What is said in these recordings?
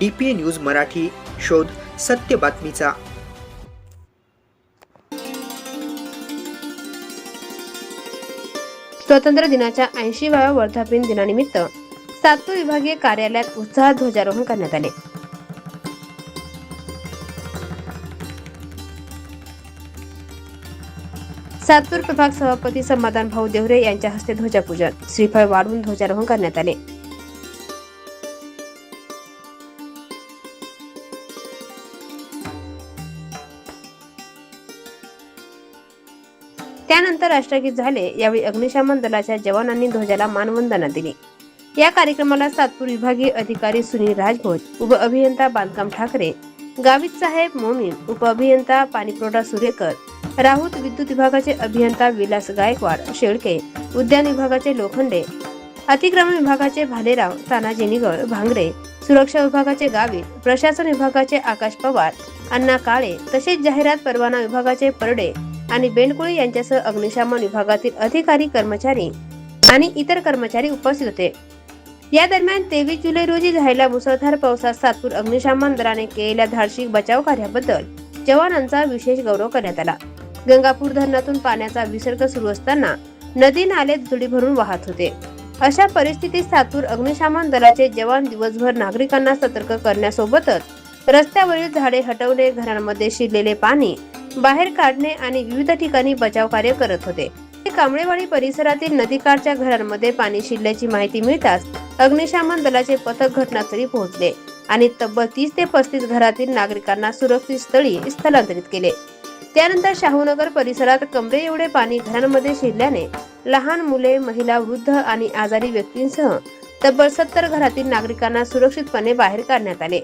DPA news Marathi, शोध सत्य बातमीचा. स्वातंत्र्य दिनाच्या 80व्या वर्धापन दिनानिमित्त सातपूर विभागीय कार्यालयात उत्साहात ध्वजारोहण करण्यात आले. सातपूर प्रभाग सभापती समाधान भाऊ देवरे यांच्या हस्ते ध्वजपूजन, श्रीफळ वाढून ध्वजारोहण करण्यात आले. त्यानंतर राष्ट्रगीत झाले. यावेळी अग्निशमन दलाच्या जवानांनी ध्वजाला मानवंदना दिली. या कार्यक्रमाला सातपूर विभागीय अधिकारी सुनील राजभोज, उप अभियंता बांधकाम ठाकरे, गावित साहेब मोमीन, उप अभियंता पाणीपुरवठा सुरेकर, राऊत, विद्युत विभागाचे अभियंता विलास गायकवाड शेळके, उद्यान विभागाचे लोखंडे, अतिक्रमण विभागाचे भालेराव, तानाजी निगळ भांगरे, सुरक्षा विभागाचे गावित, प्रशासन विभागाचे आकाश पवार, अण्णा काळे, तसेच जाहिरात परवाना विभागाचे परडे आणि बेंडकुळे यांच्यासह अग्निशमन विभागातील अधिकारी, कर्मचारी आणि इतर कर्मचारी उपस्थित होते. या दरम्यान 23 जुलै रोजी झालेल्या मुसळधार पावसात सातपूर अग्निशमन दलाने केलेल्या धाडसी बचाव कार्याबद्दल जवानांचा विशेष गौरव करण्यात आला. गंगापूर धरणातून पाण्याचा विसर्ग सुरू असताना नदी नाले दुथडी भरून वाहत होते. अशा परिस्थितीत सातपूर अग्निशमन दलाचे जवान दिवसभर नागरिकांना सतर्क करण्यासोबतच रस्त्यावरील झाडे हटवणे, घरांमध्ये शिरलेले पाणी बाहेर काढणे आणि विविध ठिकाणी बचाव कार्य करत होते. कांबळेवाडी परिसरातील नदीकाठच्या घरांमध्ये पाणी शिरल्याची माहिती मिळताच अग्निशमन दलाचे पथक घटनास्थळी पोहोचले आणि तब्बल 30 ते 35 घरातील नागरिकांना सुरक्षित स्थळी स्थलांतरित केले. त्यानंतर शाहूनगर परिसरात कमरे एवढे पाणी घरांमध्ये शिरल्याने लहान मुले, महिला, वृद्ध आणि आजारी व्यक्तींसह तब्बल 70 घरातील नागरिकांना सुरक्षितपणे बाहेर काढण्यात आले.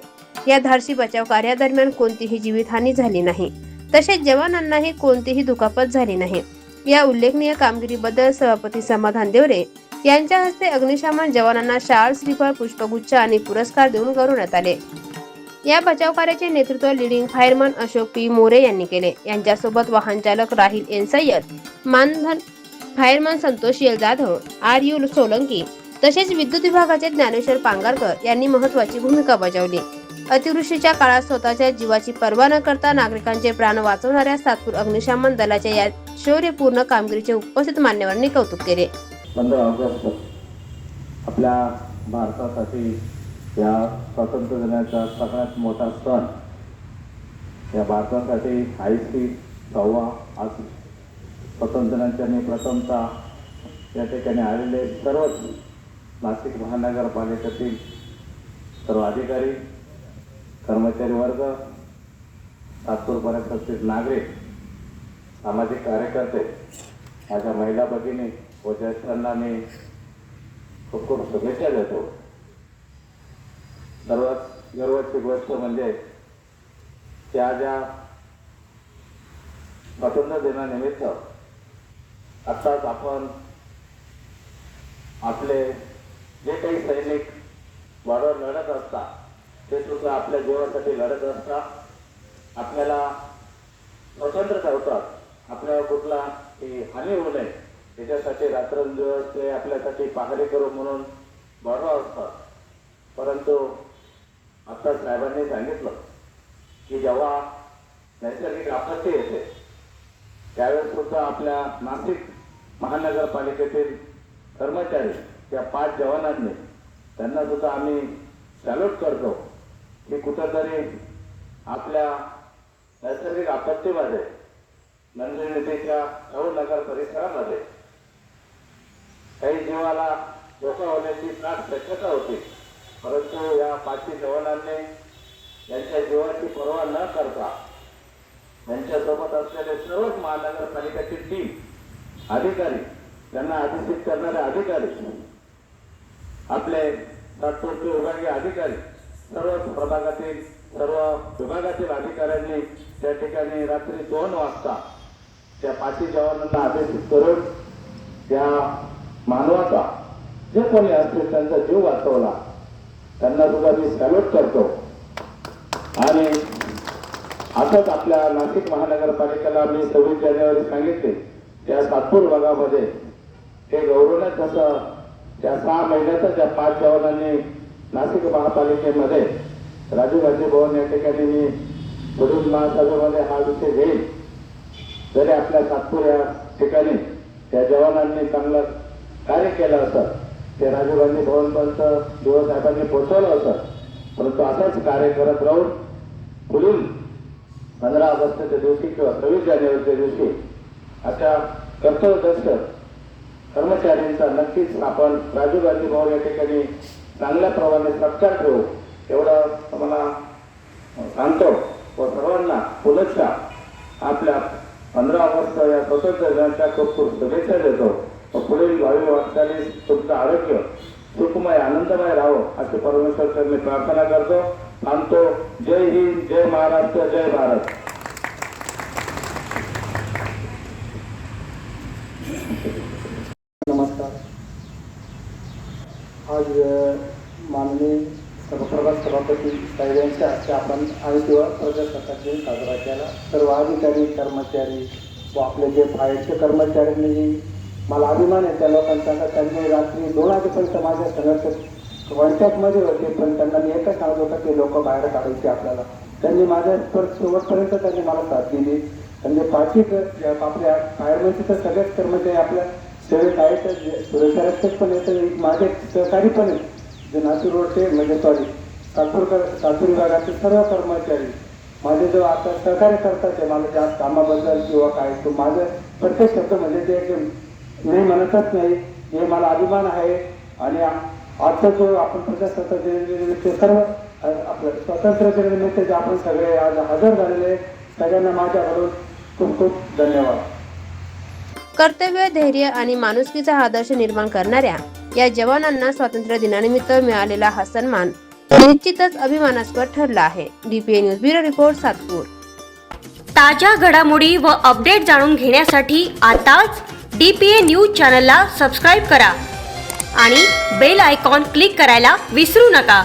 या धाडसी बचाव कार्यादरम्यान कोणतीही जीवितहानी झाली नाही, तसेच जवानांनाही कोणतीही दुखापत झाली नाही. या उल्लेखनीय कामगिरीबद्दल सभापती समाधान देवरे यांच्या हस्ते अग्निशमन जवानांना शाल, श्रीफळ, पुष्पगुच्छ आणि पुरस्कार देऊन गौरवण्यात आले. या बचाव कार्याचे नेतृत्व leading fireman Ashok P More यांनी केले. यांच्यासोबत वाहन चालक राहिल एन सय्यद, मानधन fireman Santosh L Jadhav, R U Solanki, तसेच विद्युत विभागाचे ज्ञानेश्वर पांगारकर यांनी महत्त्वाची भूमिका बजावली. अतिवृष्टीच्या काळात स्वतःच्या जीवाची पर्वा न करता नागरिकांचे प्राण वाचवणाऱ्या सातपूर अग्निशमन दलाच्या या शौर्यपूर्ण कामगिरीचे उपस्थित मान्यवरांनी कौतुक केले. 15 ऑगस्ट आपल्या भारतासाठी या स्वातंत्र्य दिनाचा सगळ्यात मोठा सण. या भारतासाठी 86वा आज स्वातंत्र्य दिनाच्या प्रथमतः या ठिकाणी आलेले सर्वच नाशिक महानगरपालिकेतील सर्व अधिकारी, कर्मचारी वर्ग, सातपूर परिसरातील नागरिक, सामाजिक कार्यकर्ते, माझ्या महिला भगिनी व ज्येष्ठांना मी खूप खूप शुभेच्छा देतो. सर्वात गर्वाची गोष्ट म्हणजे त्या ज्या स्वातंत्र्य दिनानिमित्त आत्ताच आपण आपले जे काही सैनिक वाढवर लढत असतात ते सुद्धा आपल्या जीवासाठी लढत असतात. आपल्याला स्वतंत्र ठेवतात. आपल्याला कुठला हानी होऊ नये याच्यासाठी रात्रंदिवस ते आपल्यासाठी पहारे करू म्हणून बरोबर असतात. परंतु आता साहेबांनी सांगितलं की जेव्हा नैसर्गिक आपत्ती येते त्यावेळेस सुद्धा आपल्या नाशिक महानगरपालिकेतील कर्मचारी त्या 5 जवानांनी त्यांना सुद्धा आम्ही सॅल्यूट करतो की कुठंतरी आपल्या नैसर्गिक आपत्तीमध्ये नंदिनीच्या नगर परिसरामध्ये काही जीवाला धोका होण्याची दाट शक्यता होती. परंतु या 5 जवानांनी यांच्या जीवाची पर्वा न करता त्यांच्यासोबत असलेले सर्वच महानगरपालिकेची टीम, अधिकारी, त्यांना अधिसूचित करणारे अधिकारी, आपले सातपूरचे विभागीय अधिकारी, सर्व प्रभागातील सर्व विभागातील अधिकाऱ्यांनी त्या ठिकाणी रात्री 2 वाजता त्या 5 जवानांना अभिषेक करून त्या मानवाचा जे कोणी असतील त्यांचा जीव वाचवला. त्यांना सुद्धा मी सॅल्यूट करतो. आणि असंच आपल्या नाशिक महानगरपालिकेला मी 26 जानेवारी सांगितले त्या सातपूर भागामध्ये हे गौरवण्यात जसं त्या 6 महिन्याचा त्या 5 जवानांनी नाशिक महापालिकेमध्ये राजीव गांधी भवन या ठिकाणी मी पुढील महासभेमध्ये हा विषय घेईन. जरी आपल्या सातपूर या ठिकाणी त्या जवानांनी चांगलं कार्य केलं असतं, ते राजीव गांधी भवनपर्यंत दिवस साहेबांनी पोहोचवलं असतं, परंतु असंच कार्य करत राहून पुढील 15 ऑगस्टच्या दिवशी किंवा 26 जानेवारीच्या दिवशी अशा कर्तव्यदक्ष कर्मचाऱ्यांचा नक्कीच आपण राजीव गांधी भवन या ठिकाणी चांगल्या प्रमाणे सत्कार ठेवू, एवढं मला सांगतो व सर्वांना पुनश्च आपल्या 15 ऑगस्ट या स्वतंत्र दिनाच्या खूप खूप शुभेच्छा देतो व पुढील भावी वाटचालीस तुमचं आरोग्य सुखमय आनंदमय राहावं अशी परमेश्वरचरणी मी प्रार्थना करतो. थांबतो. जय हिंद, जय महाराष्ट्र, जय भारत. नमस्कार. आज माननीय सर्वप्रभात सभापती साहेब यांच्या हस्ते आपण आयुष्य प्रजासत्ताक दिन साजरा केला. सर्व अधिकारी कर्मचारी व आपले जे फायरचे कर्मचाऱ्यांनी मला अभिमान आहे त्या लोकांचा. त्यांनी रात्री 2 वाजेपर्यंत माझ्या संघर्ष कॉन्टॅक्टमध्ये होते, पण त्यांना मी एकच सांगत होता की लोक बाहेर काढायचे आपल्याला. त्यांनी माझ्या शेवटपर्यंत त्यांनी मला साथ दिली. म्हणजे पाठी आपल्या फायरमॅनचे तर सगळेच कर्मचारी आपल्या सेवेत आहेत. सुरक्षा रक्षक पण येतं, माझे सहकारी पण आहेत जे नाशिक रोडचे म्हणजे सातपूर विभागाचे सर्व कर्मचारी माझे जो आता सहकार्य करतात ते मला त्या कामाबद्दल किंवा काय तो माझं प्रत्येक शब्द म्हणजे ते नाही म्हणतच नाही, हे मला अभिमान आहे. आणि आजचा जो आपण प्रजासत्ताक दिनानिमित्त सर्व आपलं स्वातंत्र्य दिनानिमित्त जे आपण सगळे आज हजर झालेले सगळ्यांना माझ्याकडून खूप खूप धन्यवाद. कर्तव्य, धैर्य आणि माणुसकीचा आदर्श निर्माण करणाऱ्या या जवानांना स्वातंत्र्य दिनानिमित्त मिळालेला हा सन्मान निश्चितच अभिमानास्पद ठरला आहे. DPA news bureau report, Satpur. ताज्या घडामोडी व अपडेट जाणून घेण्यासाठी आताच DPA न्यूज चॅनलला सबस्क्राईब करा आणि बेल आयकॉन क्लिक करायला विसरू नका.